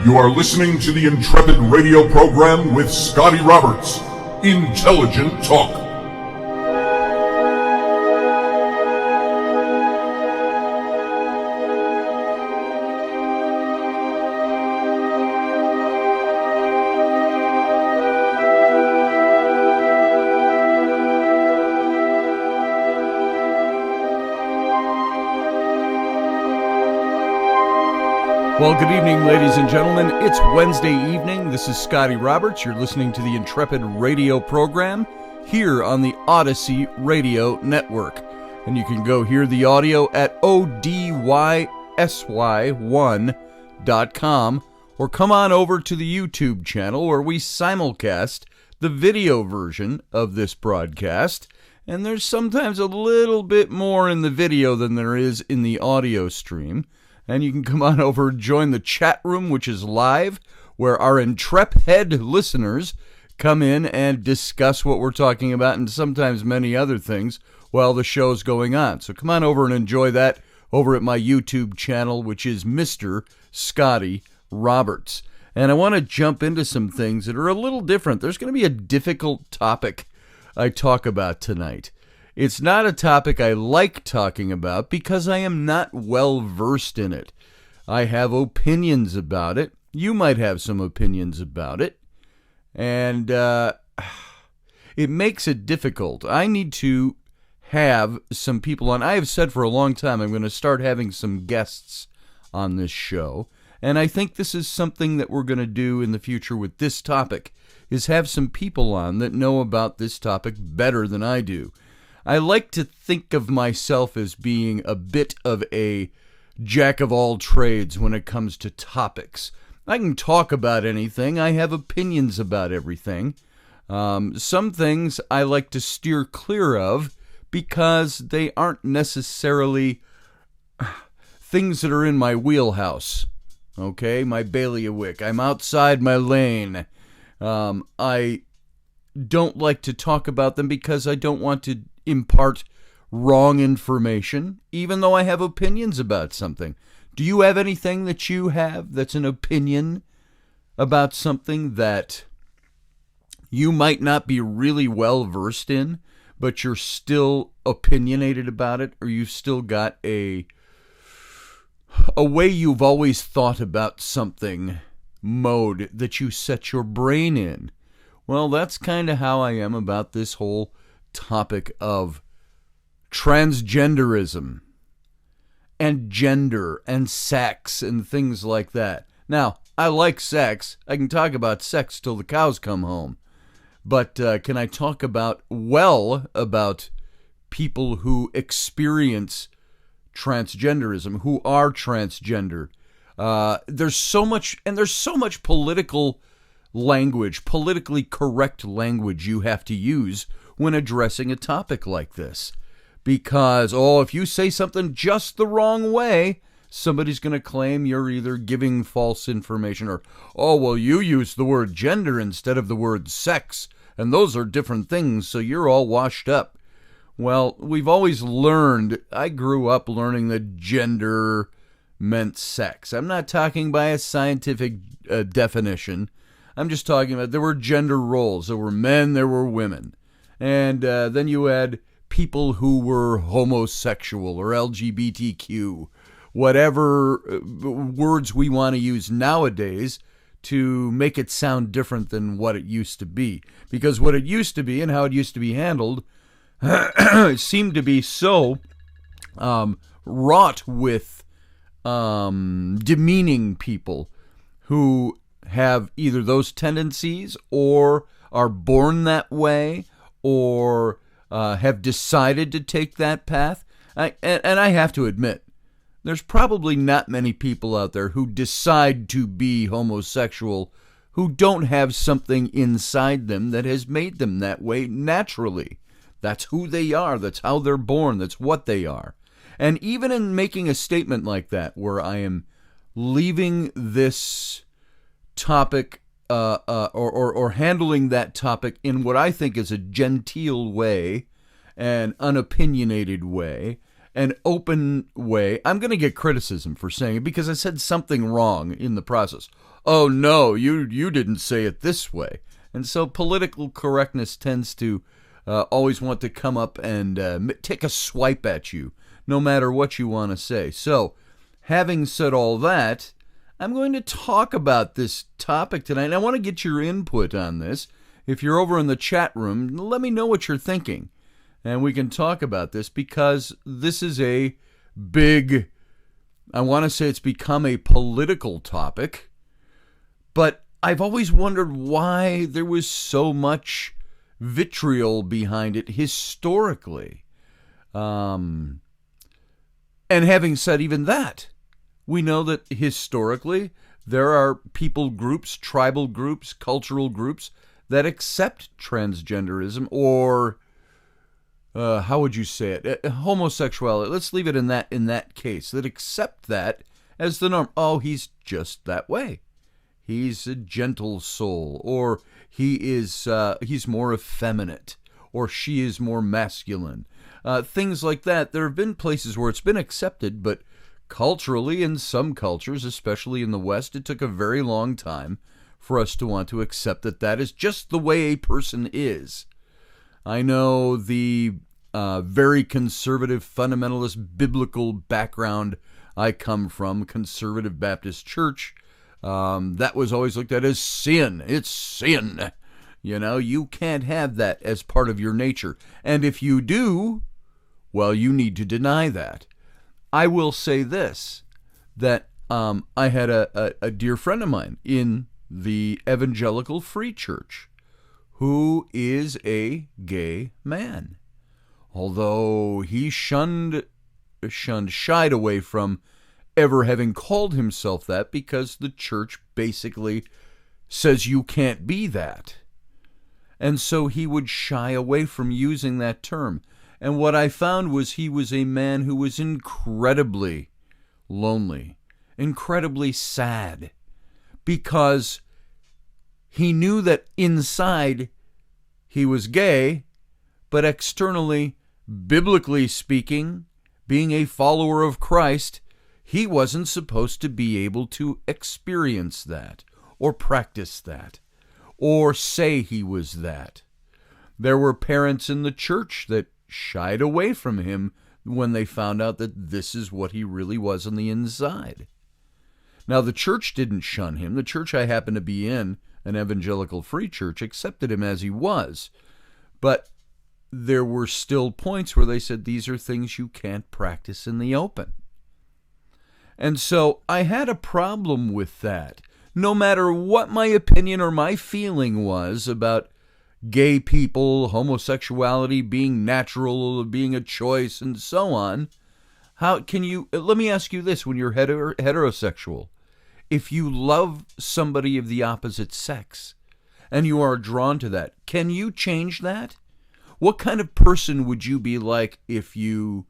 You are listening to the Intrepid radio program with Scotty Roberts. Intelligent Talk. Well, good evening, ladies and gentlemen. It's Wednesday evening. This is Scotty Roberts. You're listening to the Intrepid radio program here on the Odyssey Radio Network. And you can go hear the audio at odysy1.com or come on over to the YouTube channel where we simulcast the video version of this broadcast. And there's sometimes a little bit more in the video than there is in the audio stream. And you can come on over and join the chat room, which is live, where our Intrepid listeners come in and discuss what we're talking about and sometimes many other things while the show's going on. So come on over and enjoy that over at my YouTube channel, which is Mr. Scotty Roberts. And I want to jump into some things that are a little different. There's going to be a difficult topic I talk about tonight. It's not a topic I like talking about because I am not well versed in it. I have opinions about it. You might have some opinions about it. And it makes it difficult. I need to have some people on. I have said for a long time I'm going to start having some guests on this show. And I think this is something that we're going to do in the future with this topic, is have some people on that know about this topic better than I do. I like to think of myself as being a bit of a jack of all trades when it comes to topics. I can talk about anything. I have opinions about everything. Some things I like to steer clear of because they aren't necessarily things that are in my wheelhouse. Okay, my bailiwick. I'm outside my lane. I don't like to talk about them because I don't want to impart wrong information, even though I have opinions about something. Do you have anything that you have that's an opinion about something that you might not be really well versed in, but you're still opinionated about it, or you've still got a way you've always thought about something mode that you set your brain in? Well, that's kind of how I am about this whole topic of transgenderism and gender and sex and things like that. Now, I like sex. I can talk about sex till the cows come home. But can I talk about people who experience transgenderism, who are transgender? There's so much political language, politically correct language you have to use when addressing a topic like this. Because, if you say something just the wrong way, somebody's going to claim you're either giving false information or, you used the word gender instead of the word sex, and those are different things, so you're all washed up. Well, we've always learned, I grew up learning that gender meant sex. I'm not talking by a scientific definition. I'm just talking about there were gender roles. There were men, there were women. And then you had people who were homosexual or LGBTQ, whatever words we want to use nowadays to make it sound different than what it used to be. Because what it used to be and how it used to be handled seemed to be so wrought with demeaning people who have either those tendencies or are born that way or have decided to take that path. And I have to admit, there's probably not many people out there who decide to be homosexual who don't have something inside them that has made them that way naturally. That's who they are. That's how they're born. That's what they are. And even in making a statement like that, where I am leaving this topic or handling that topic in what I think is a genteel way, an unopinionated way, an open way. I'm going to get criticism for saying it because I said something wrong in the process. Oh, no, you didn't say it this way. And so political correctness tends to always want to come up and take a swipe at you, no matter what you want to say. So, having said all that, I'm going to talk about this topic tonight, and I want to get your input on this. If you're over in the chat room, let me know what you're thinking. And we can talk about this because this is a big, I want to say it's become a political topic, but I've always wondered why there was so much vitriol behind it historically. And having said even that, we know that historically there are people groups, tribal groups, cultural groups that accept transgenderism or how would you say it? Homosexuality. Let's leave it in that case. That accept that as the norm. Oh, he's just that way. He's a gentle soul, or he's more effeminate, or she is more masculine. Things like that. There have been places where it's been accepted, but culturally, in some cultures, especially in the West, it took a very long time for us to want to accept that that is just the way a person is. I know the very conservative, fundamentalist, biblical background I come from, Conservative Baptist Church, that was always looked at as sin. It's sin. You know, you can't have that as part of your nature. And if you do, well, you need to deny that. I will say this, that I had a dear friend of mine in the Evangelical Free Church who is a gay man. Although he shied away from ever having called himself that because the church basically says you can't be that. And so he would shy away from using that term. And what I found was he was a man who was incredibly lonely, incredibly sad, because he knew that inside he was gay, but externally, biblically speaking, being a follower of Christ, he wasn't supposed to be able to experience that, or practice that, or say he was that. There were parents in the church that shied away from him when they found out that this is what he really was on the inside. Now, the church didn't shun him. The church I happened to be in, an Evangelical Free Church, accepted him as he was. But there were still points where they said, these are things you can't practice in the open. And so I had a problem with that. No matter what my opinion or my feeling was about gay people, homosexuality being natural, being a choice, and so on, how can you, let me ask you this, when you're heterosexual, if you love somebody of the opposite sex and you are drawn to that, can you change that? What kind of person would you be like if you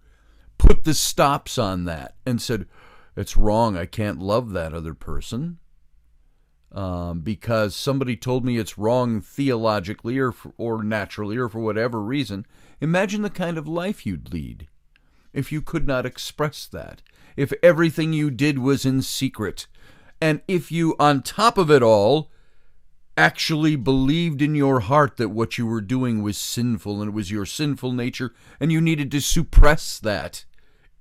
put the stops on that and said, it's wrong, I can't love that other person because somebody told me it's wrong theologically or naturally or for whatever reason? Imagine the kind of life you'd lead if you could not express that, if everything you did was in secret, and if you, on top of it all, actually believed in your heart that what you were doing was sinful and it was your sinful nature and you needed to suppress that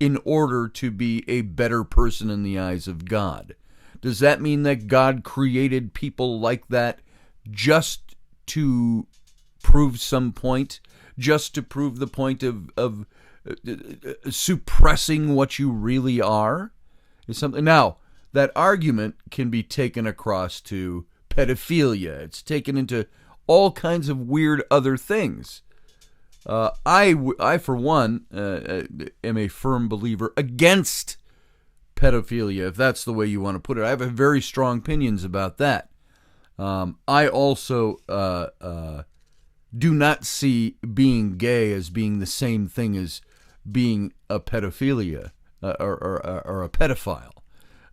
in order to be a better person in the eyes of God. Does that mean that God created people like that just to prove some point, just to prove the point of suppressing what you really are? Is something now that argument can be taken across to pedophilia. It's taken into all kinds of weird other things. I for one, am a firm believer against pedophilia, if that's the way you want to put it. I have very strong opinions about that. I also do not see being gay as being the same thing as being a pedophilia or a pedophile.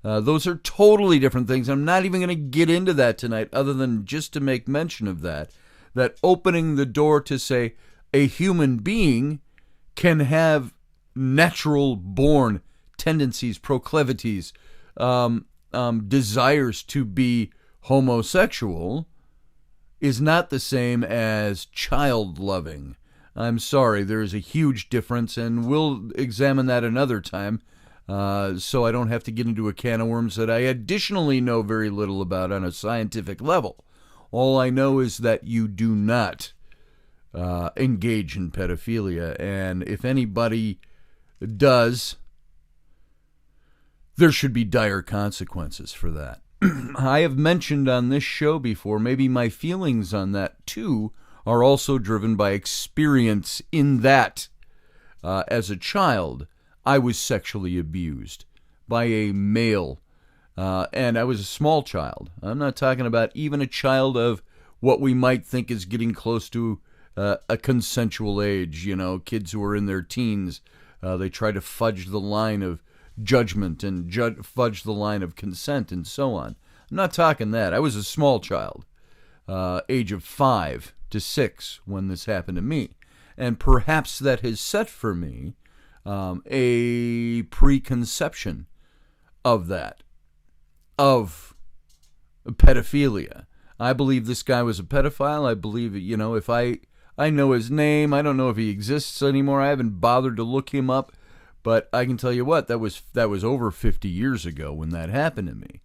Those are totally different things. I'm not even going to get into that tonight other than just to make mention of that opening the door to say a human being can have natural born tendencies, proclivities, desires to be homosexual is not the same as child loving. I'm sorry, there is a huge difference, and we'll examine that another time, so I don't have to get into a can of worms that I additionally know very little about on a scientific level. All I know is that you do not engage in pedophilia, and if anybody does, there should be dire consequences for that. I have mentioned on this show before, maybe my feelings on that too are also driven by experience in that as a child, I was sexually abused by a male, and I was a small child. I'm not talking about even a child of what we might think is getting close to a consensual age, kids who are in their teens. They try to fudge the line of judgment and fudge the line of consent and so on. I'm not talking that. I was a small child, age of 5 to 6 when this happened to me. And perhaps that has set for me a preconception of that, of pedophilia. I believe this guy was a pedophile. I believe, if I know his name, I don't know if he exists anymore. I haven't bothered to look him up. But I can tell you what, that was over 50 years ago when that happened to me.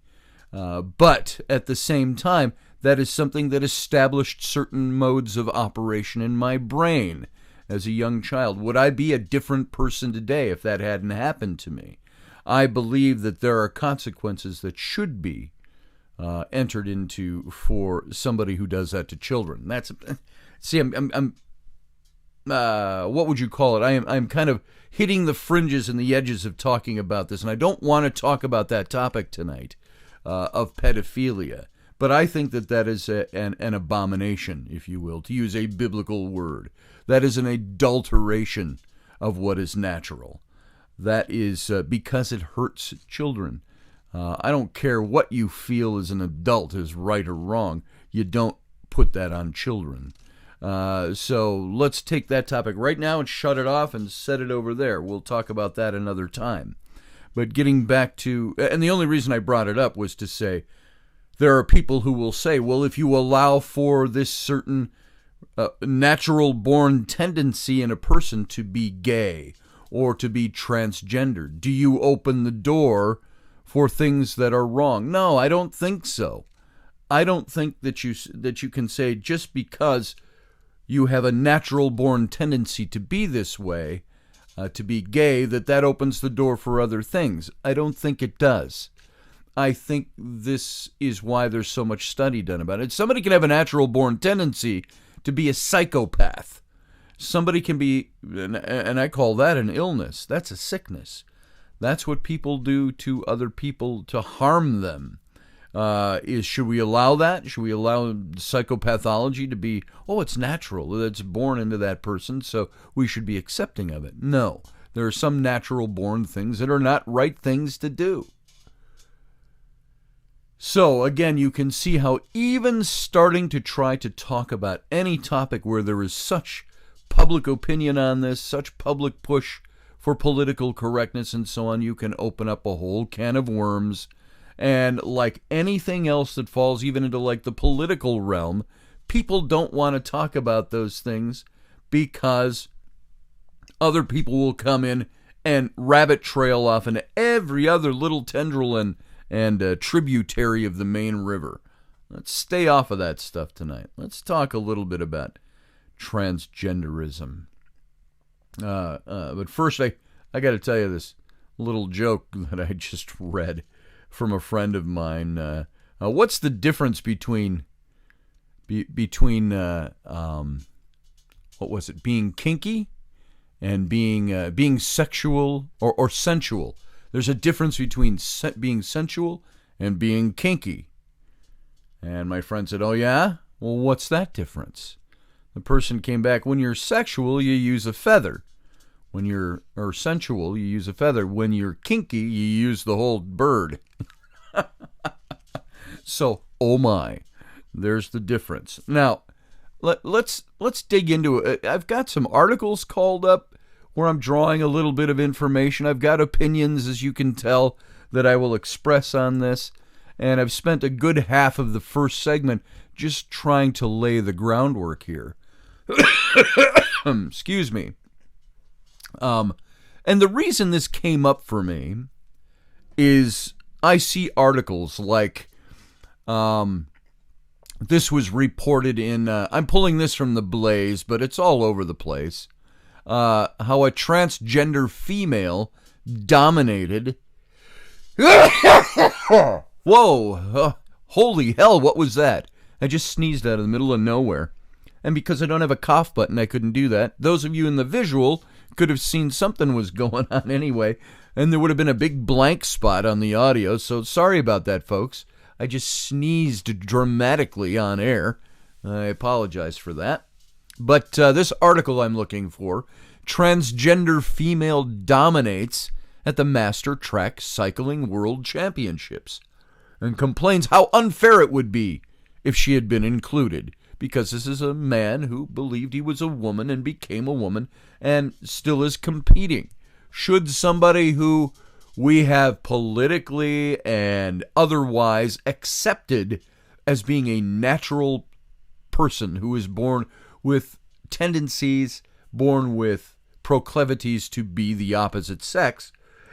But at the same time, that is something that established certain modes of operation in my brain as a young child. Would I be a different person today if that hadn't happened to me? I believe that there are consequences that should be entered into for somebody who does that to children. I'm what would you call it? I'm kind of hitting the fringes and the edges of talking about this, and I don't want to talk about that topic tonight of pedophilia. But I think that is an abomination, if you will, to use a biblical word. That is an adulteration of what is natural. That is because it hurts children. I don't care what you feel as an adult is right or wrong. You don't put that on children. So let's take that topic right now and shut it off and set it over there. We'll talk about that another time. But getting back to, and the only reason I brought it up was to say, there are people who will say, well, if you allow for this certain natural-born tendency in a person to be gay or to be transgender, do you open the door for things that are wrong? No, I don't think so. I don't think that you can say just because you have a natural-born tendency to be this way, to be gay, that opens the door for other things. I don't think it does. I think this is why there's so much study done about it. Somebody can have a natural-born tendency to be a psychopath. Somebody can be, and I call that an illness. That's a sickness. That's what people do to other people to harm them. Should we allow that? Should we allow psychopathology to be, it's natural, it's born into that person, so we should be accepting of it? No. There are some natural-born things that are not right things to do. So, again, you can see how even starting to try to talk about any topic where there is such public opinion on this, such public push for political correctness and so on, you can open up a whole can of worms. And like anything else that falls even into like the political realm, people don't want to talk about those things because other people will come in and rabbit trail off into every other little tendril and tributary of the main river. Let's stay off of that stuff tonight. Let's talk a little bit about transgenderism. But first, I got to tell you this little joke that I just read from a friend of mine. What's the difference between what was it, being kinky and being sexual or sensual? There's a difference between being sensual and being kinky. And my friend said, oh yeah? Well, what's that difference? The person came back, when you're sexual, you use a feather. When you're sensual, you use a feather. When you're kinky, you use the whole bird. So, oh my, there's the difference. Now, let's dig into it. I've got some articles called up where I'm drawing a little bit of information. I've got opinions, as you can tell, that I will express on this. And I've spent a good half of the first segment just trying to lay the groundwork here. Excuse me. And the reason this came up for me is I see articles like, this was reported in, I'm pulling this from the Blaze, but it's all over the place, how a transgender female dominated. Whoa, holy hell, what was that? I just sneezed out of the middle of nowhere. And because I don't have a cough button, I couldn't do that. Those of you in the visual could have seen something was going on anyway, and there would have been a big blank spot on the audio, so sorry about that, folks. I just sneezed dramatically on air. I apologize for that. But this article I'm looking for, Transgender Female Dominates at the Master Track Cycling World Championships, and complains how unfair it would be if she had been included, because this is a man who believed he was a woman and became a woman and still is competing. Should somebody who we have politically and otherwise accepted as being a natural person who is born with tendencies, born with proclivities to be the opposite sex,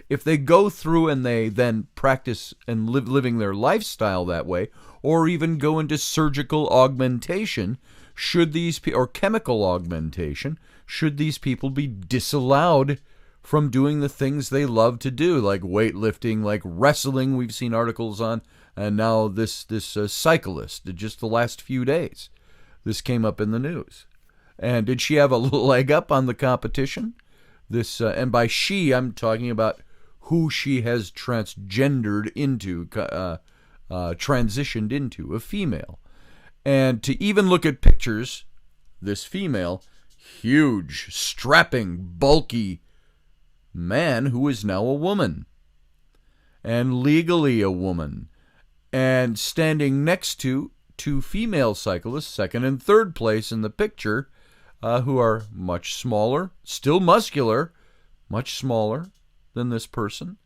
if they go through and they then practice and living their lifestyle that way, or even go into surgical augmentation, should these or chemical augmentation, should these people be disallowed from doing the things they love to do, like weightlifting, like wrestling, we've seen articles on, and now this cyclist, just the last few days, this came up in the news. And did she have a little leg up on the competition? This, and by she, I'm talking about who she has transgendered into, transitioned into, a female. And to even look at pictures, this female, huge, strapping, bulky man who is now a woman, and legally a woman, and standing next to two female cyclists, second and third place in the picture, who are much smaller, still muscular, much smaller than this person,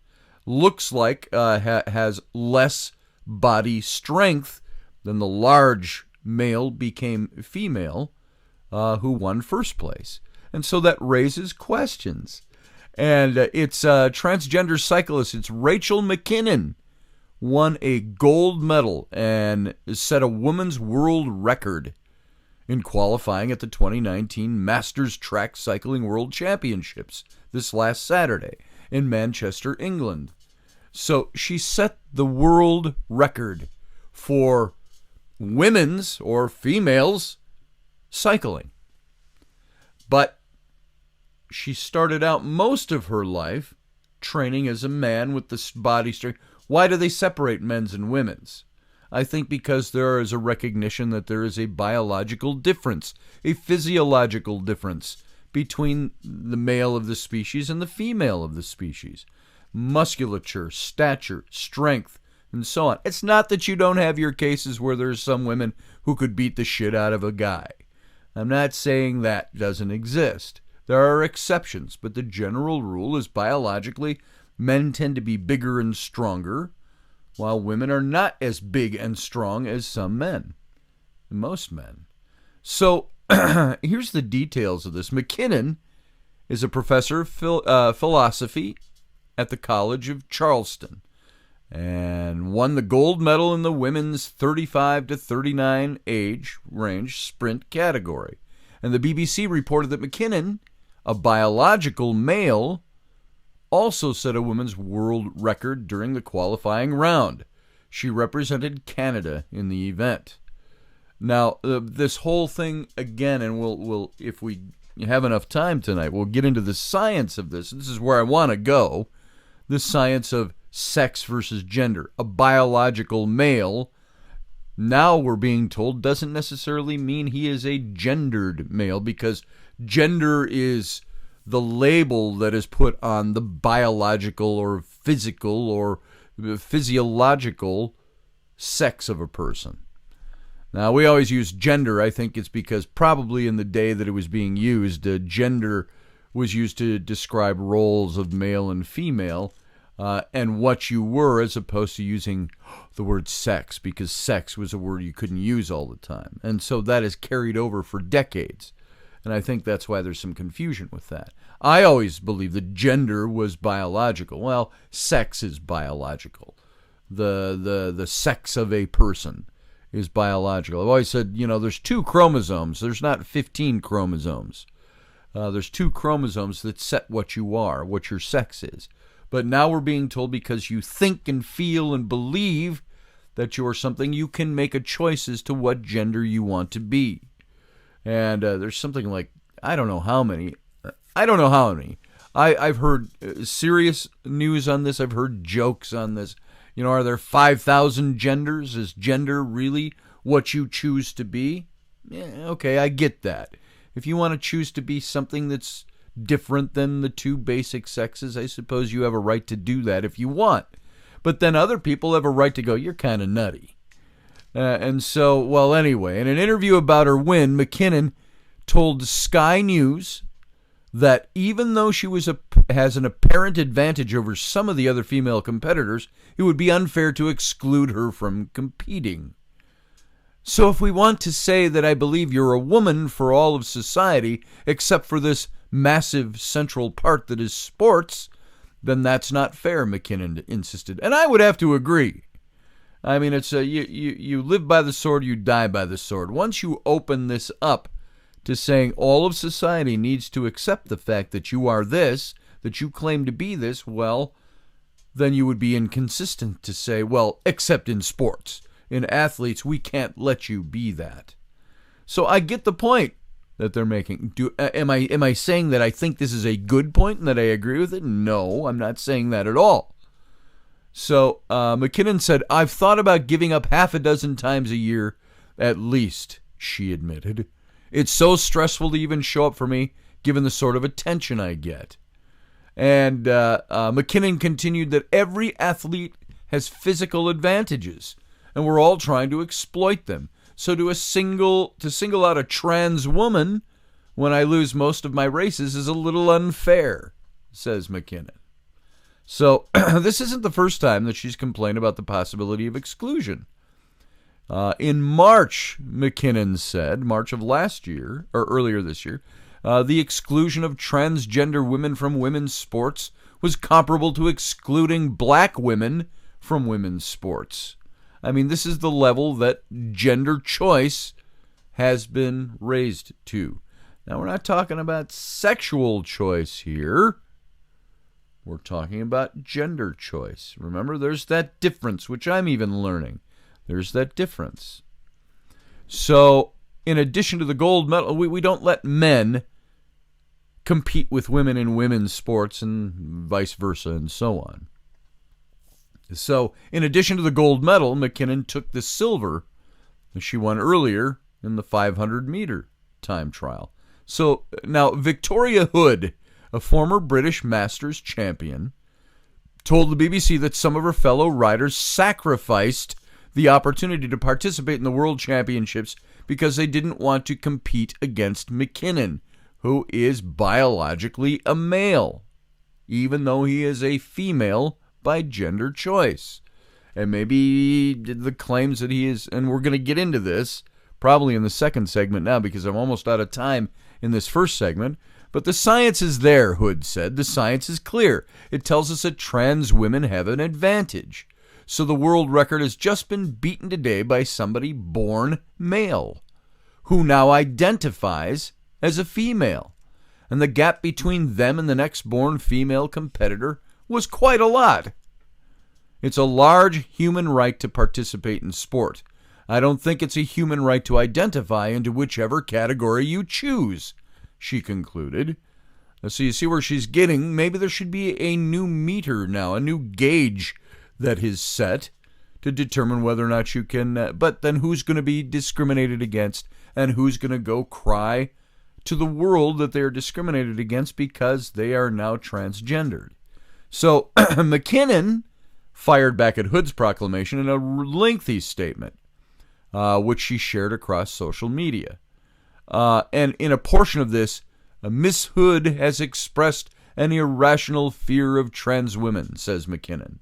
looks like has less body strength than the large male became female who won first place. And so that raises questions. And it's a transgender cyclist. It's Rachel McKinnon won a gold medal and set a women's world record in qualifying at the 2019 Masters Track Cycling World Championships this last Saturday in Manchester, England. So she set the world record for women's or females cycling. But she started out most of her life training as a man with this body strength. Why do they separate men's and women's? I think because there is a recognition that there is a biological difference, a physiological difference between the male of the species and the female of the species. Musculature, stature, strength, and so on. It's not that you don't have your cases where there's some women who could beat the shit out of a guy. I'm not saying that doesn't exist. There are exceptions, but the general rule is biologically men tend to be bigger and stronger, while women are not as big and strong as some men, most men. So here's the details of this. McKinnon is a professor of philosophy at the College of Charleston and won the gold medal in the women's 35 to 39 age range sprint category. And the BBC reported that McKinnon, a biological male, also set a women's world record during the qualifying round. She represented Canada in the event. Now, this whole thing, again, and we'll if we have enough time tonight, we'll get into the science of this. This is where I want to go. The science of sex versus gender. A biological male, now we're being told, doesn't necessarily mean he is a gendered male, because gender is the label that is put on the biological or physical or physiological sex of a person. Now, we always use gender. I think it's because probably in the day that it was being used, gender was used to describe roles of male and female, and what you were, as opposed to using the word sex, because sex was a word you couldn't use all the time. And so that is carried over for decades. And I think that's why there's some confusion with that. I always believed that gender was biological. Well, sex is biological. The sex of a person is biological. I've always said, there's 2 chromosomes. There's not 15 chromosomes. There's 2 chromosomes that set what you are, what your sex is. But now we're being told because you think and feel and believe that you're something, you can make a choice as to what gender you want to be. And there's something like, I don't know how many. I've heard serious news on this. I've heard jokes on this. Are there 5,000 genders? Is gender really what you choose to be? Yeah, okay, I get that. If you want to choose to be something that's different than the 2 basic sexes, I suppose you have a right to do that if you want. But then other people have a right to go, you're kind of nutty. And so, well, anyway, in an interview about her win, McKinnon told Sky News that even though she has an apparent advantage over some of the other female competitors, it would be unfair to exclude her from competing. So if we want to say that I believe you're a woman for all of society, except for this massive central part that is sports, then that's not fair, McKinnon insisted. And I would have to agree. I mean, it's you live by the sword, you die by the sword. Once you open this up to saying all of society needs to accept the fact that you are this, that you claim to be this, well, then you would be inconsistent to say, well, except in sports. In athletes, we can't let you be that. So I get the point that they're making. Am I saying that I think this is a good point and that I agree with it? No, I'm not saying that at all. So McKinnon said, I've thought about giving up 6 times a year at least, she admitted. It's so stressful to even show up for me, given the sort of attention I get. And McKinnon continued that every athlete has physical advantages, and we're all trying to exploit them. So to single out a trans woman when I lose most of my races is a little unfair, says McKinnon. So this isn't the first time that she's complained about the possibility of exclusion. In March, McKinnon said, March of last year, or earlier this year, the exclusion of transgender women from women's sports was comparable to excluding black women from women's sports. I mean, this is the level that gender choice has been raised to. Now, we're not talking about sexual choice here. We're talking about gender choice. Remember, there's that difference, which I'm even learning. There's that difference. So, in addition to the gold medal, we don't let men compete with women in women's sports and vice versa and so on. So, in addition to the gold medal, McKinnon took the silver that she won earlier in the 500-meter time trial. So, now, Victoria Hood, a former British Masters champion, told the BBC that some of her fellow riders sacrificed the opportunity to participate in the World Championships because they didn't want to compete against McKinnon, who is biologically a male, even though he is a female by gender choice. And maybe the claims that he is, and we're going to get into this probably in the second segment now because I'm almost out of time in this first segment, but the science is there, Hood said. The science is clear. It tells us that trans women have an advantage. So the world record has just been beaten today by somebody born male, who now identifies as a female. And the gap between them and the next born female competitor was quite a lot. It's a large human right to participate in sport. I don't think it's a human right to identify into whichever category you choose, she concluded. So you see where she's getting. Maybe there should be a new meter now, a new gauge that is set to determine whether or not you can, but then who's going to be discriminated against and who's going to go cry to the world that they're discriminated against because they are now transgendered. So McKinnon fired back at Hood's proclamation in a lengthy statement, which she shared across social media. And in a portion of this, Miss Hood has expressed an irrational fear of trans women, says McKinnon.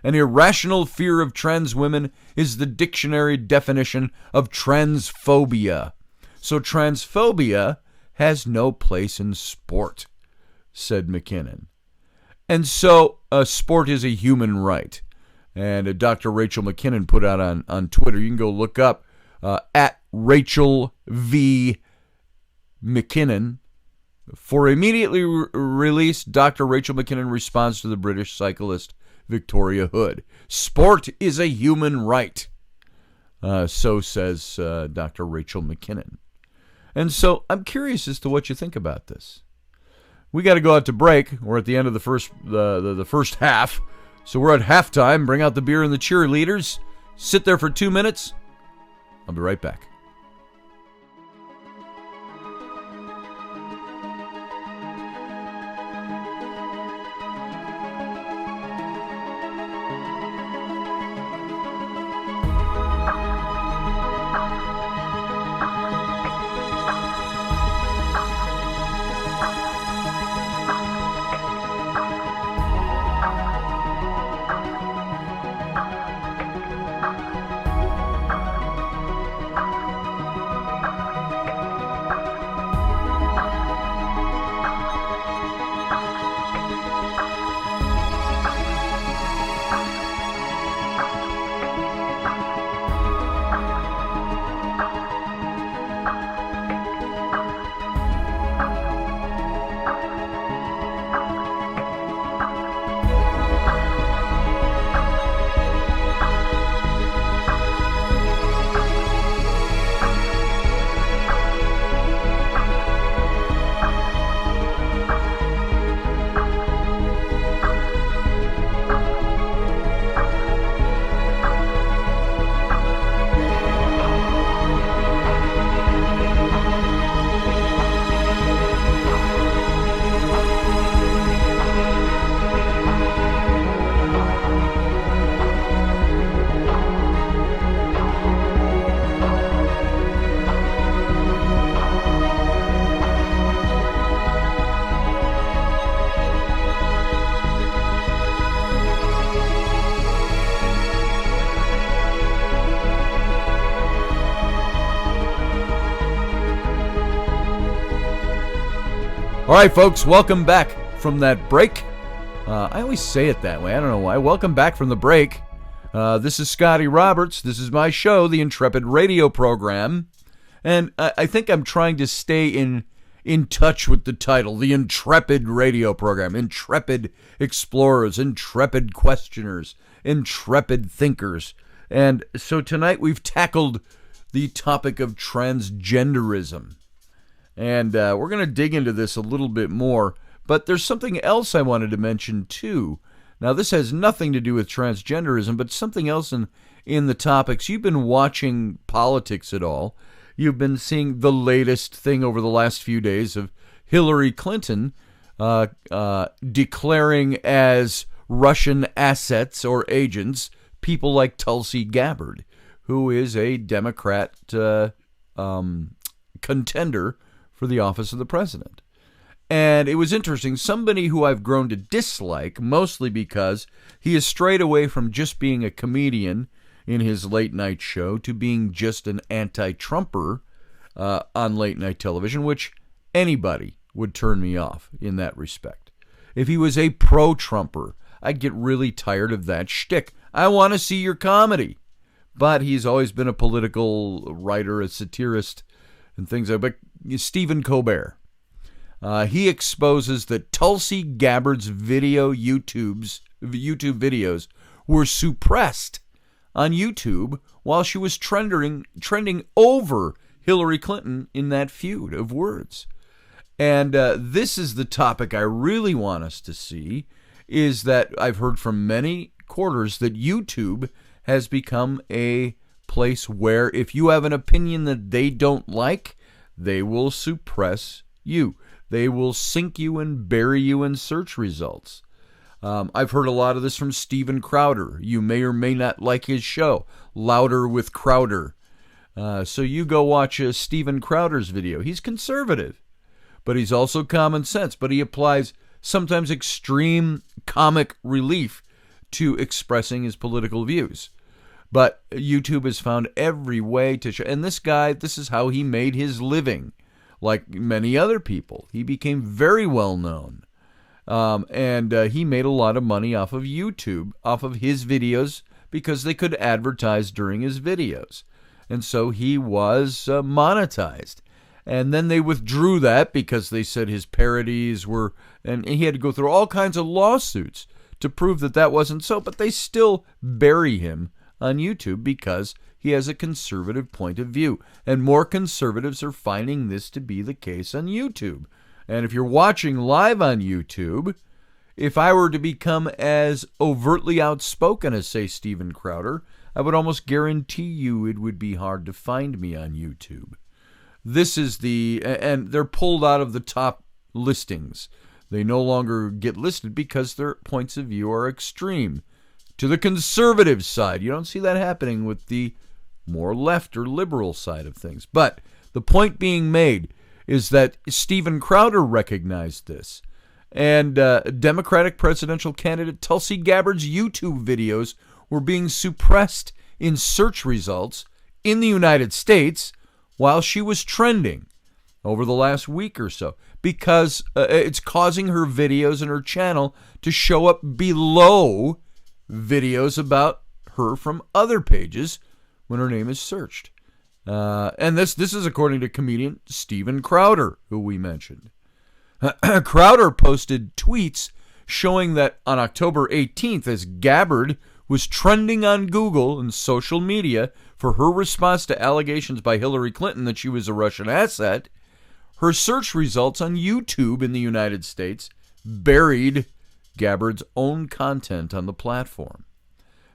An irrational fear of trans women is the dictionary definition of transphobia. So transphobia has no place in sport, said McKinnon. And so sport is a human right. And Dr. Rachel McKinnon put out on Twitter, you can go look up at Rachel V. McKinnon. For immediately released, Dr. Rachel McKinnon responds to the British cyclist Victoria Hood. Sport is a human right. So says Dr. Rachel McKinnon. And so I'm curious as to what you think about this. We got to go out to break. We're at the end of the first half. So we're at halftime. Bring out the beer and the cheerleaders. Sit there for 2 minutes. I'll be right back. All right, folks, welcome back from that break. I always say it that way. I don't know why. Welcome back from the break. This is Scotty Roberts. This is my show, the Intrepid radio program. And I think I'm trying to stay in touch with the title, the Intrepid radio program. Intrepid explorers, intrepid questioners, intrepid thinkers. And so tonight we've tackled the topic of transgenderism. And we're going to dig into this a little bit more. But there's something else I wanted to mention, too. Now, this has nothing to do with transgenderism, but something else in the topics. You've been watching politics at all. You've been seeing the latest thing over the last few days of Hillary Clinton declaring as Russian assets or agents people like Tulsi Gabbard, who is a Democrat contender for the office of the president. And it was interesting. Somebody who I've grown to dislike, mostly because he has strayed away from just being a comedian in his late night show to being just an anti-Trumper on late night television, which anybody would turn me off in that respect. If he was a pro-Trumper, I'd get really tired of that shtick. I want to see your comedy. But he's always been a political writer, a satirist, and things like that. But Stephen Colbert, he exposes that Tulsi Gabbard's YouTube videos were suppressed on YouTube while she was trending over Hillary Clinton in that feud of words. And this is the topic I really want us to see, is that I've heard from many quarters that YouTube has become a place where if you have an opinion that they don't like, they will suppress you. They will sink you and bury you in search results. I've heard a lot of this from Steven Crowder. You may or may not like his show, Louder with Crowder. So you go watch Steven Crowder's video. He's conservative. but he's also common sense. But he applies sometimes extreme comic relief to expressing his political views. But YouTube has found every way to show. And this guy, this is how he made his living. Like many other people, he became very well known. And he made a lot of money off of YouTube, off of his videos, because they could advertise during his videos. And so he was monetized. And then they withdrew that because they said his parodies were, and he had to go through all kinds of lawsuits to prove that that wasn't so. But they still bury him on YouTube because he has a conservative point of view. And more conservatives are finding this to be the case on YouTube. And if you're watching live on YouTube, if I were to become as overtly outspoken as, say, Steven Crowder, I would almost guarantee you it would be hard to find me on YouTube. This is and they're pulled out of the top listings. They no longer get listed because their points of view are extreme. To the conservative side, you don't see that happening with the more left or liberal side of things. But the point being made is that Steven Crowder recognized this. And Democratic presidential candidate Tulsi Gabbard's YouTube videos were being suppressed in search results in the United States while she was trending over the last week or so, because it's causing her videos and her channel to show up below videos about her from other pages when her name is searched. And this is according to comedian Steven Crowder, who we mentioned. Crowder posted tweets showing that on October 18th, as Gabbard was trending on Google and social media for her response to allegations by Hillary Clinton that she was a Russian asset, her search results on YouTube in the United States buried Gabbard's own content on the platform.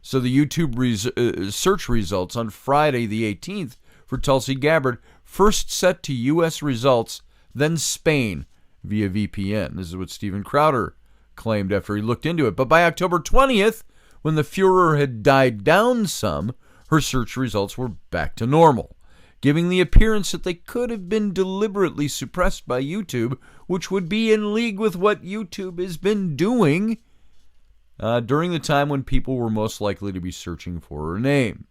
So the YouTube search results on Friday the 18th for Tulsi Gabbard first set to U.S. results, then Spain via VPN. This is what Steven Crowder claimed after he looked into it. But by October 20th, when the furor had died down some, her search results were back to normal, giving the appearance that they could have been deliberately suppressed by YouTube, which would be in league with what YouTube has been doing during the time when people were most likely to be searching for her name.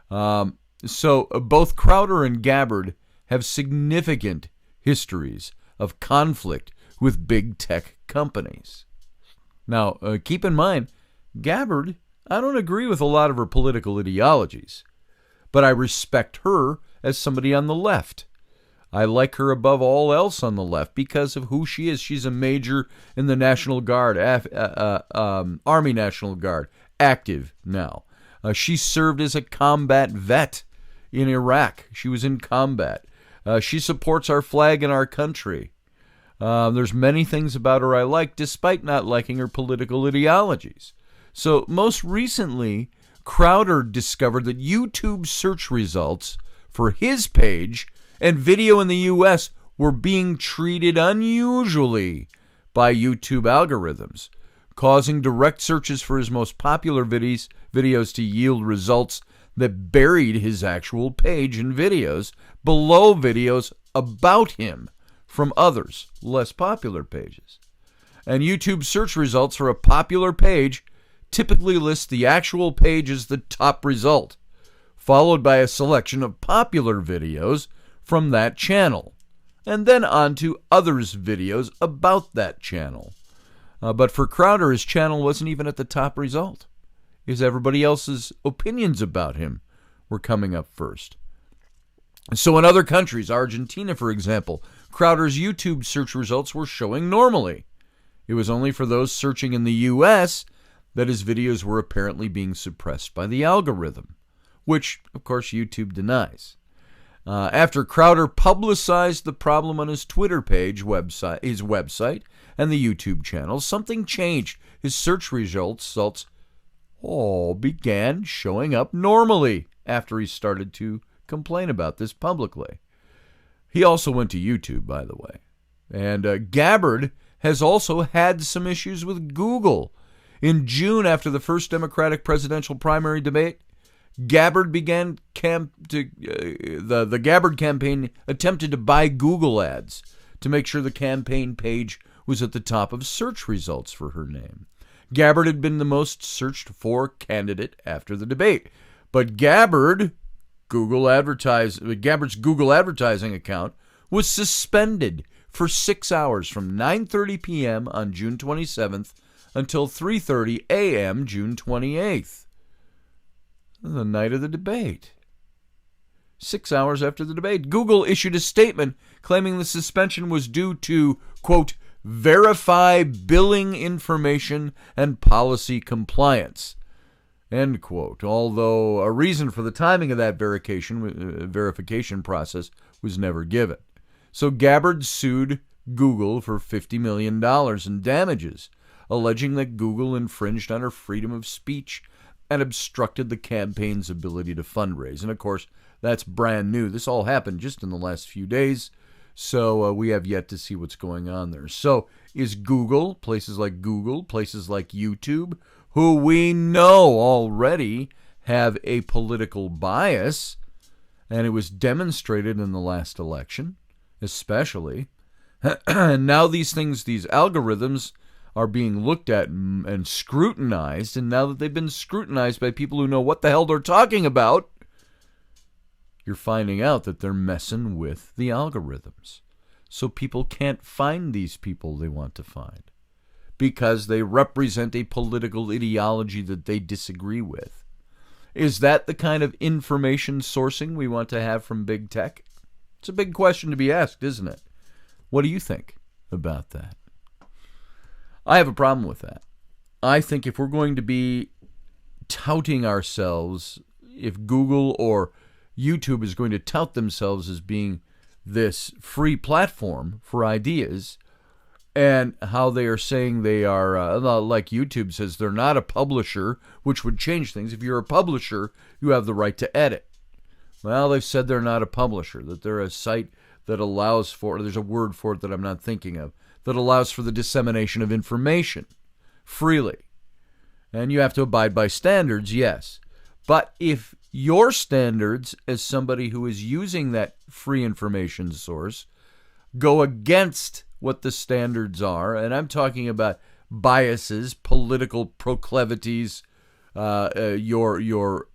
So both Crowder and Gabbard have significant histories of conflict with big tech companies. Now, keep in mind, Gabbard, I don't agree with a lot of her political ideologies, but I respect her as somebody on the left. I like her above all else on the left because of who she is. She's a major in the National Guard, Army National Guard, active now. She served as a combat vet in Iraq. She was in combat. She supports our flag and our country. There's many things about her I like, despite not liking her political ideologies. So most recently, Crowder discovered that YouTube search results for his page and video in the U.S. were being treated unusually by YouTube algorithms, causing direct searches for his most popular videos to yield results that buried his actual page and videos below videos about him from others, less popular pages. And YouTube search results for a popular page typically list the actual page as the top result, followed by a selection of popular videos from that channel, and then on to others' videos about that channel. But for Crowder, his channel wasn't even at the top result, because everybody else's opinions about him were coming up first. So in other countries, Argentina, for example, Crowder's YouTube search results were showing normally. It was only for those searching in the U.S. that his videos were apparently being suppressed by the algorithm, which, of course, YouTube denies. After Crowder publicized the problem on his Twitter page, his website, and the YouTube channel, something changed. His search results all began showing up normally after he started to complain about this publicly. He also went to YouTube, by the way. And Gabbard has also had some issues with Google. In June, after the first Democratic presidential primary debate, Gabbard the Gabbard campaign attempted to buy Google ads to make sure the campaign page was at the top of search results for her name. Gabbard had been the most searched for candidate after the debate. But Gabbard's Google advertising account was suspended for 6 hours from 9:30 p.m. on June 27th until 3:30 a.m. June 28th, the night of the debate. 6 hours after the debate, Google issued a statement claiming the suspension was due to, quote, verify billing information and policy compliance, end quote. Although a reason for the timing of that verification process was never given. So Gabbard sued Google for $50 million in damages, alleging that Google infringed on her freedom of speech and obstructed the campaign's ability to fundraise. And of course, that's brand new. This all happened just in the last few days, so we have yet to see what's going on there. So is Google, places like YouTube, who we know already have a political bias, and it was demonstrated in the last election, especially. And now these algorithms are being looked at and scrutinized, and now that they've been scrutinized by people who know what the hell they're talking about, you're finding out that they're messing with the algorithms. So people can't find these people they want to find because they represent a political ideology that they disagree with. Is that the kind of information sourcing we want to have from big tech? It's a big question to be asked, isn't it? What do you think about that? I have a problem with that. I think if we're going to be touting ourselves, if Google or YouTube is going to tout themselves as being this free platform for ideas, and how they are saying they are, like YouTube says, they're not a publisher, which would change things. If you're a publisher, you have the right to edit. Well, they've said they're not a publisher, that they're a site that allows for, there's a word for it that I'm not thinking of, that allows for the dissemination of information freely. And you have to abide by standards, yes. But if your standards, as somebody who is using that free information source, go against what the standards are, and I'm talking about biases, political proclivities, your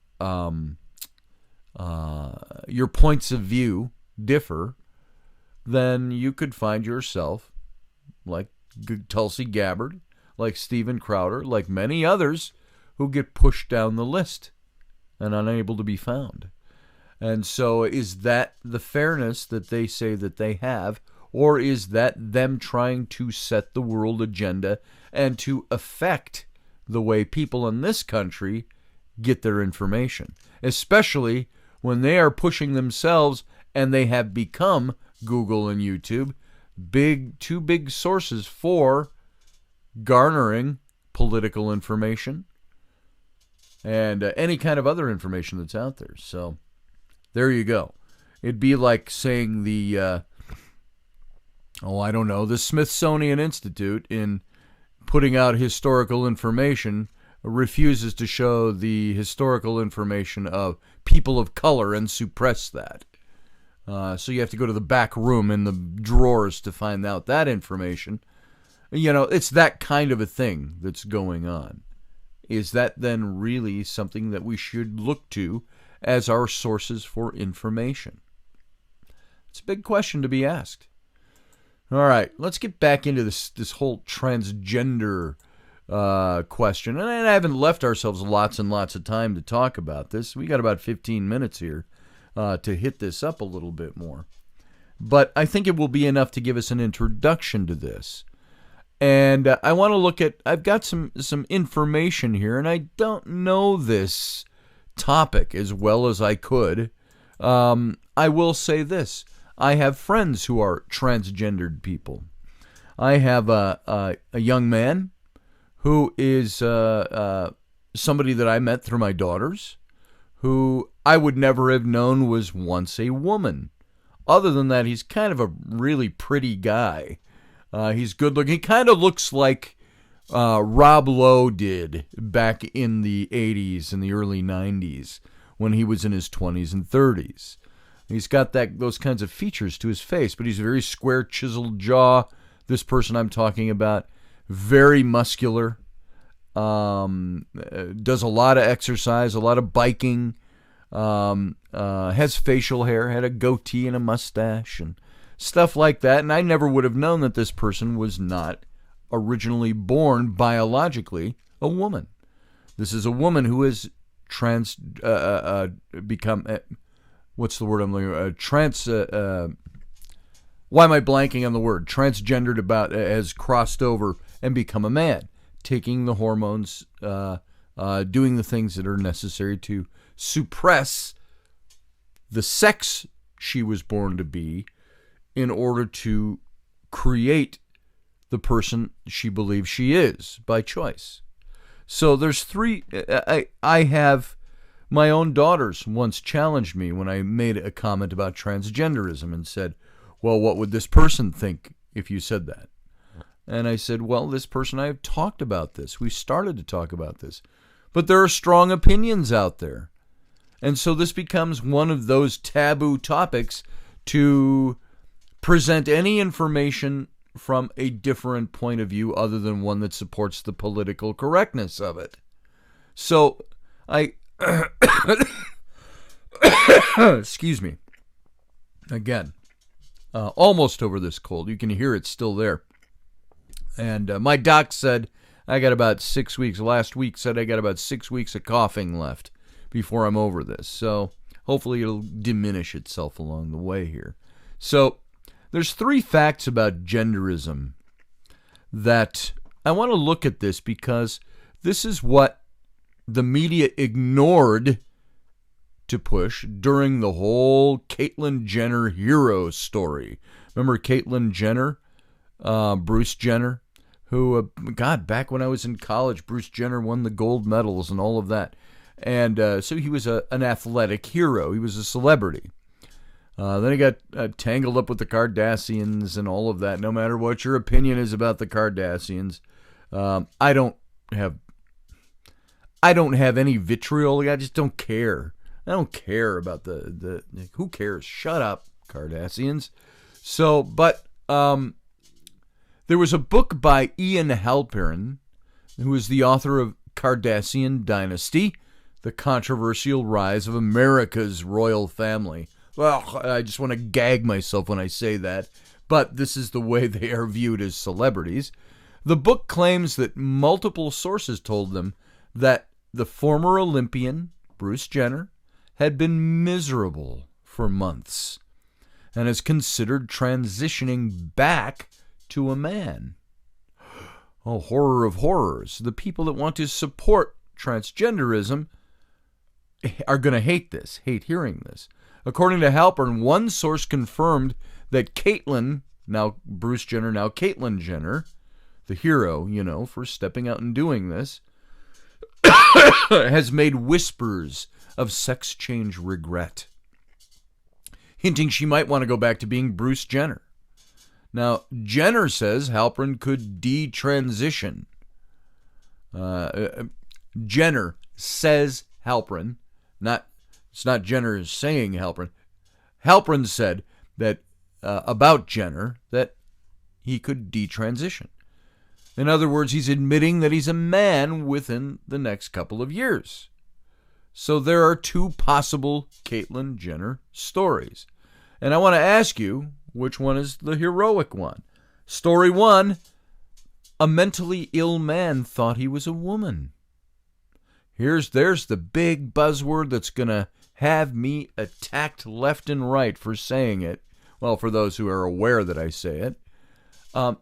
points of view differ, then you could find yourself like Tulsi Gabbard, like Steven Crowder, like many others who get pushed down the list and unable to be found. And so is that the fairness that they say that they have, or is that them trying to set the world agenda and to affect the way people in this country get their information, especially when they are pushing themselves and they have become, Google and YouTube, two big sources for garnering political information and any kind of other information that's out there. So there you go. It'd be like saying the Smithsonian Institute, in putting out historical information, refuses to show the historical information of people of color and suppress that. So you have to go to the back room in the drawers to find out that information. You know, it's that kind of a thing that's going on. Is that then really something that we should look to as our sources for information? It's a big question to be asked. All right, let's get back into this whole transgender question. And I haven't left ourselves lots and lots of time to talk about this. We got about 15 minutes here to hit this up a little bit more. But I think it will be enough to give us an introduction to this. And I want to look at, I've got some information here, and I don't know this topic as well as I could. I will say this. I have friends who are transgendered people. I have a young man who is somebody that I met through my daughters, who I would never have known was once a woman. Other than that, he's kind of a really pretty guy. He's good looking. He kind of looks like Rob Lowe did back in the 80s and the early 90s when he was in his 20s and 30s. He's got those kinds of features to his face, but he's a very square, chiseled jaw. This person I'm talking about, very muscular, does a lot of exercise, a lot of biking, has facial hair, had a goatee and a mustache and stuff like that. And I never would have known that this person was not originally born biologically a woman. This is a woman who has become, what's the word I'm looking for? Why am I blanking on the word? Transgendered, has crossed over and become a man, taking the hormones, doing the things that are necessary to suppress the sex she was born to be in order to create the person she believes she is by choice. So there's three. I have my own daughters once challenged me when I made a comment about transgenderism and said, well, what would this person think if you said that? And I said, well, this person, I have talked about this. We started to talk about this. But there are strong opinions out there. And so this becomes one of those taboo topics to present any information from a different point of view other than one that supports the political correctness of it. So I, excuse me, again, almost over this cold. You can hear it's still there. And my doc said I got about 6 weeks. Last week said I got about 6 weeks of coughing left before I'm over this. So hopefully it'll diminish itself along the way here. So there's 3 facts about genderism that I want to look at this because this is what the media ignored to push during the whole Caitlyn Jenner hero story. Remember Caitlyn Jenner, Bruce Jenner, who, back when I was in college, Bruce Jenner won the gold medals and all of that. And so he was an athletic hero. He was a celebrity. Then he got tangled up with the Kardashians and all of that. No matter what your opinion is about the Kardashians, I don't have any vitriol. I just don't care. I don't care about the who cares? Shut up, Kardashians. So, but there was a book by Ian Halperin, who is the author of Kardashian Dynasty, The Controversial Rise of America's Royal Family. Well, I just want to gag myself when I say that, but this is the way they are viewed as celebrities. The book claims that multiple sources told them that the former Olympian, Bruce Jenner, had been miserable for months and is considered transitioning back to a man. Oh, horror of horrors. The people that want to support transgenderism are going to hate this, hate hearing this. According to Halpern, one source confirmed that Caitlyn, now Bruce Jenner, now Caitlyn Jenner, the hero, for stepping out and doing this, has made whispers of sex change regret, hinting she might want to go back to being Bruce Jenner. Now, Jenner says Halpern could detransition. Jenner says Halpern, it's not Jenner saying Halpern. Halpern said that about Jenner that he could detransition. In other words, he's admitting that he's a man within the next couple of years. So there are 2 possible Caitlyn Jenner stories. And I want to ask you, which one is the heroic one? Story 1, a mentally ill man thought he was a woman. There's the big buzzword that's going to have me attacked left and right for saying it. Well, for those who are aware that I say it.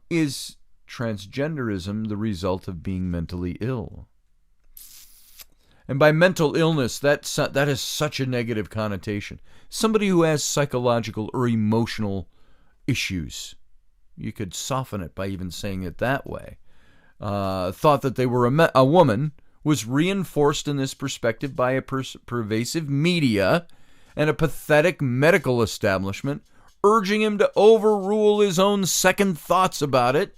Is transgenderism the result of being mentally ill? And by mental illness, that has such a negative connotation. Somebody who has psychological or emotional issues. You could soften it by even saying it that way. Thought that they were a woman, was reinforced in this perspective by a pervasive media and a pathetic medical establishment, urging him to overrule his own second thoughts about it,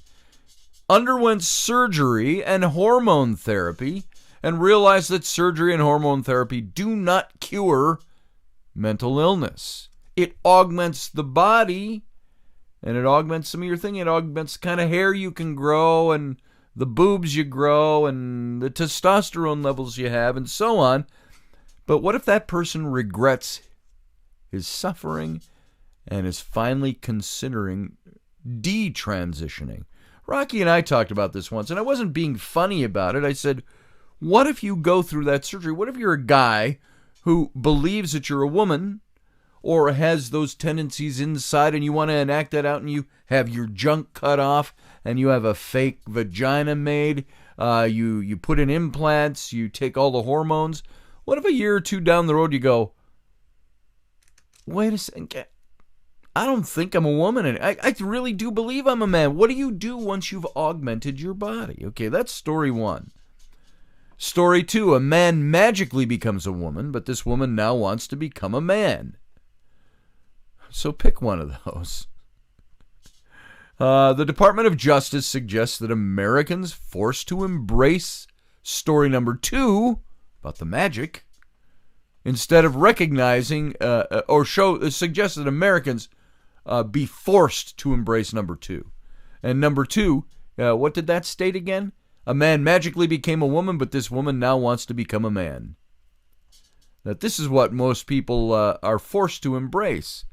underwent surgery and hormone therapy, and realized that surgery and hormone therapy do not cure mental illness. it augments the body, and it augments some of your thing. It augments the kind of hair you can grow, and the boobs you grow, and the testosterone levels you have, and so on. But what if that person regrets his suffering and is finally considering detransitioning? Rocky and I talked about this once, and I wasn't being funny about it. I said, what if you go through that surgery? What if you're a guy who believes that you're a woman or has those tendencies inside and you want to enact that out and you have your junk cut off and you have a fake vagina made, you put in implants, you take all the hormones. What if a year or two down the road you go, wait a second, I don't think I'm a woman, and I really do believe I'm a man. What do you do once you've augmented your body? Okay, that's story one. Story two, a man magically becomes a woman, but this woman now wants to become a man. So pick one of those. The Department of Justice suggests that Americans forced to embrace story number two about the magic, instead of recognizing suggests that Americans be forced to embrace number two. And number two, what did that state again? A man magically became a woman, but this woman now wants to become a man. That this is what most people are forced to embrace.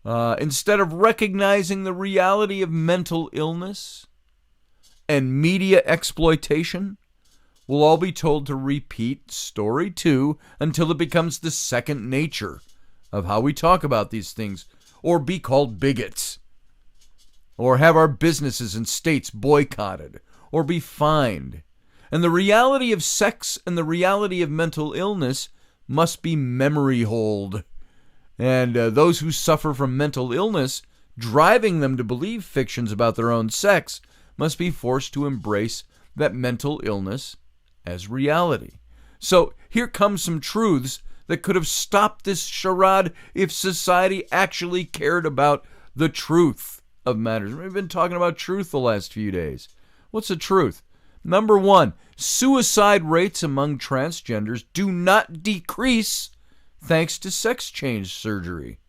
Instead of recognizing the reality of mental illness and media exploitation, we'll all be told to repeat story two until it becomes the second nature of how we talk about these things, or be called bigots, or have our businesses and states boycotted, or be fined. And the reality of sex and the reality of mental illness must be memory hold. And those who suffer from mental illness, driving them to believe fictions about their own sex, must be forced to embrace that mental illness as reality. So here comes some truths that could have stopped this charade if society actually cared about the truth of matters. We've been talking about truth the last few days. What's the truth? Number one, suicide rates among transgenders do not decrease thanks to sex change surgery.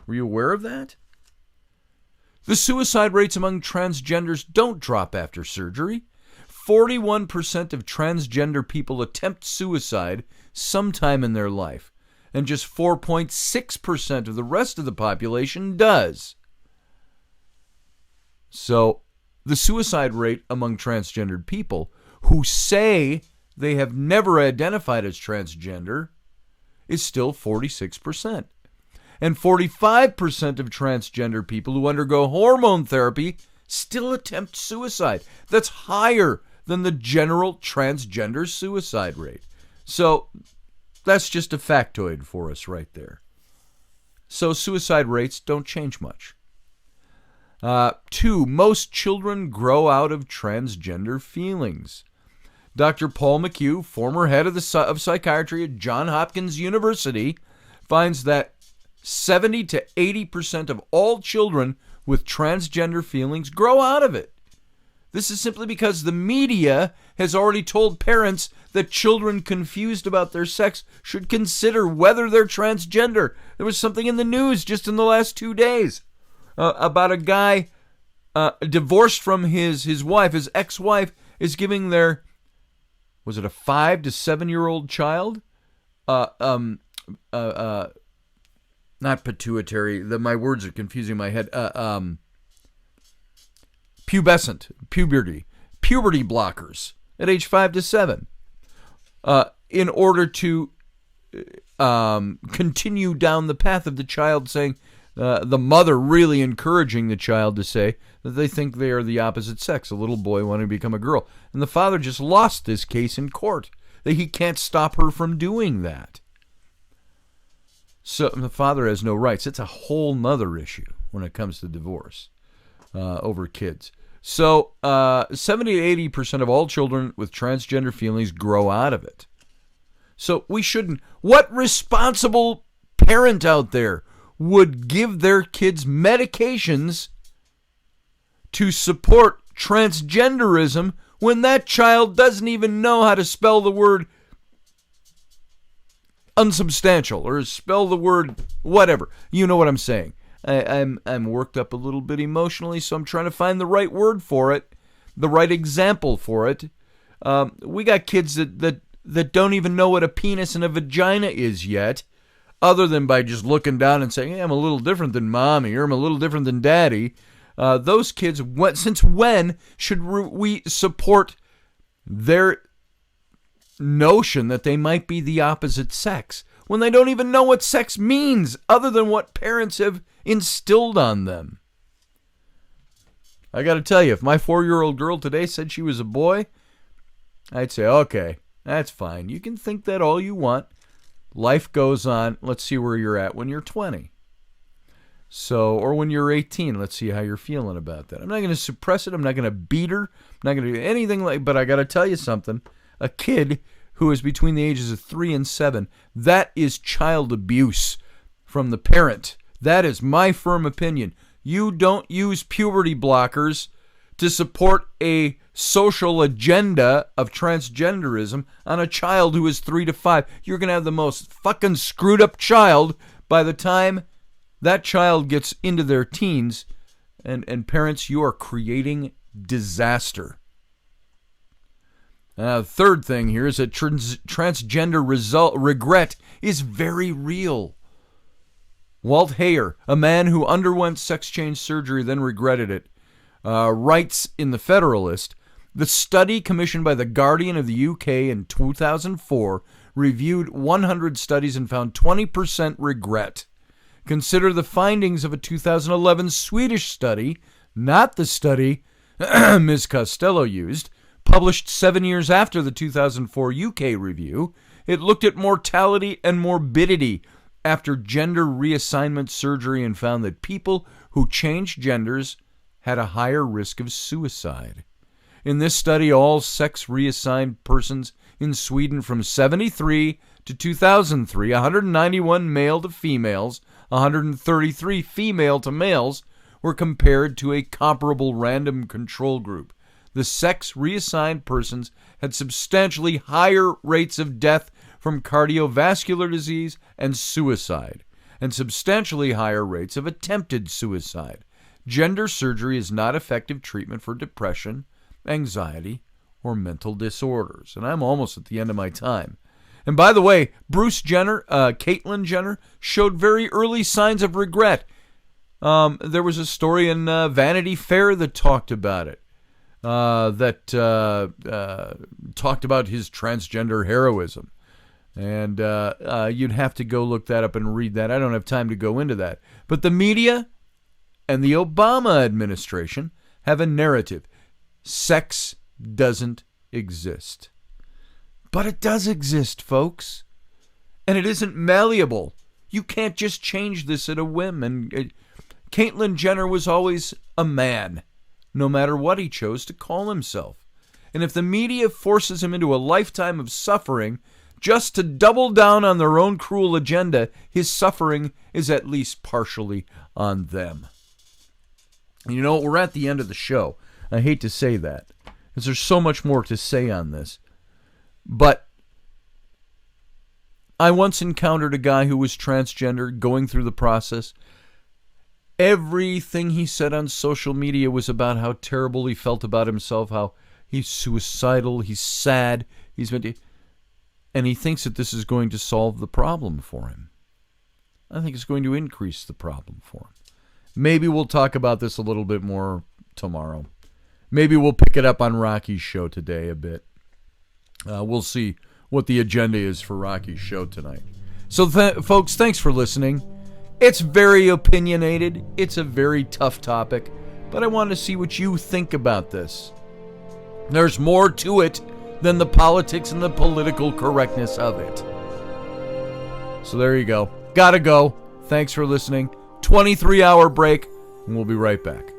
Were you aware of that? The suicide rates among transgenders don't drop after surgery. 41% of transgender people attempt suicide sometime in their life, and just 4.6% of the rest of the population does. So, the suicide rate among transgendered people who say they have never identified as transgender is still 46%. And 45% of transgender people who undergo hormone therapy still attempt suicide. That's higher than the general transgender suicide rate. So that's just a factoid for us right there. So suicide rates don't change much. 2, most children grow out of transgender feelings. Dr. Paul McHugh, former head of psychiatry at Johns Hopkins University, finds that 70 to 80% of all children with transgender feelings grow out of it. This is simply because the media has already told parents that children confused about their sex should consider whether they're transgender. There was something in the news just in the last 2 days about a guy divorced from his wife. His ex-wife is giving their, was it a 5 to 7 year old child? Not pituitary. My words are confusing my head. Pubescent, puberty blockers at age 5 to 7, in order to continue down the path of the child saying, the mother really encouraging the child to say that they think they are the opposite sex, a little boy wanting to become a girl. And the father just lost this case in court, that he can't stop her from doing that. So the father has no rights. It's a whole nother issue when it comes to divorce over kids. So 70 to 80% of all children with transgender feelings grow out of it. So we shouldn't. What responsible parent out there would give their kids medications to support transgenderism when that child doesn't even know how to spell the word unsubstantial, or spell the word whatever. You know what I'm saying. I'm worked up a little bit emotionally, so I'm trying to find the right word for it, the right example for it. We got kids that don't even know what a penis and a vagina is yet, other than by just looking down and saying, hey, I'm a little different than mommy, or I'm a little different than daddy. Those kids, since when should we support their notion that they might be the opposite sex when they don't even know what sex means other than what parents have instilled on them? I got to tell you, if my 4-year-old girl today said she was a boy, I'd say, okay, that's fine. You can think that all you want. Life goes on. Let's see where you're at when you're 20. So, or when you're 18, let's see how you're feeling about that. I'm not going to suppress it. I'm not going to beat her. I'm not going to do anything like, but I got to tell you something. A kid who is between the ages of 3 and 7, that is child abuse from the parent. That is my firm opinion. You don't use puberty blockers to support a social agenda of transgenderism on a child who is 3 to 5. You're going to have the most fucking screwed up child by the time that child gets into their teens. And parents, you are creating disaster. The third thing here is that transgender regret is very real. Walt Heyer, a man who underwent sex change surgery then regretted it, writes in The Federalist, the study commissioned by The Guardian of the UK in 2004 reviewed 100 studies and found 20% regret. Consider the findings of a 2011 Swedish study, not the study Ms. Costello used, published 7 years after the 2004 UK review. It looked at mortality and morbidity after gender reassignment surgery and found that people who changed genders had a higher risk of suicide. In this study, all sex reassigned persons in Sweden from 1973 to 2003, 191 male to females, 133 female to males, were compared to a comparable random control group. The sex reassigned persons had substantially higher rates of death from cardiovascular disease and suicide, and substantially higher rates of attempted suicide. Gender surgery is not effective treatment for depression, anxiety, or mental disorders. And I'm almost at the end of my time. And by the way, Caitlyn Jenner, showed very early signs of regret. There was a story in Vanity Fair that talked about it, talked about his transgender heroism. And you'd have to go look that up and read that. I don't have time to go into that. But the media and the Obama administration have a narrative. Sex doesn't exist. But it does exist, folks. And it isn't malleable. You can't just change this at a whim. And Caitlyn Jenner was always a man, no matter what he chose to call himself. And if the media forces him into a lifetime of suffering just to double down on their own cruel agenda, his suffering is at least partially on them. And you know what? We're at the end of the show. I hate to say that, because there's so much more to say on this. But I once encountered a guy who was transgender going through the process. Everything he said on social media was about how terrible he felt about himself, how he's suicidal, he's sad, and he thinks that this is going to solve the problem for him. I think it's going to increase the problem for him. Maybe we'll talk about this a little bit more tomorrow. Maybe we'll pick it up on Rocky's show today a bit. We'll see what the agenda is for Rocky's show tonight. So, folks, thanks for listening. It's very opinionated. It's a very tough topic. But I want to see what you think about this. There's more to it than the politics and the political correctness of it. So there you go. Gotta go. Thanks for listening. 23-hour break, and we'll be right back.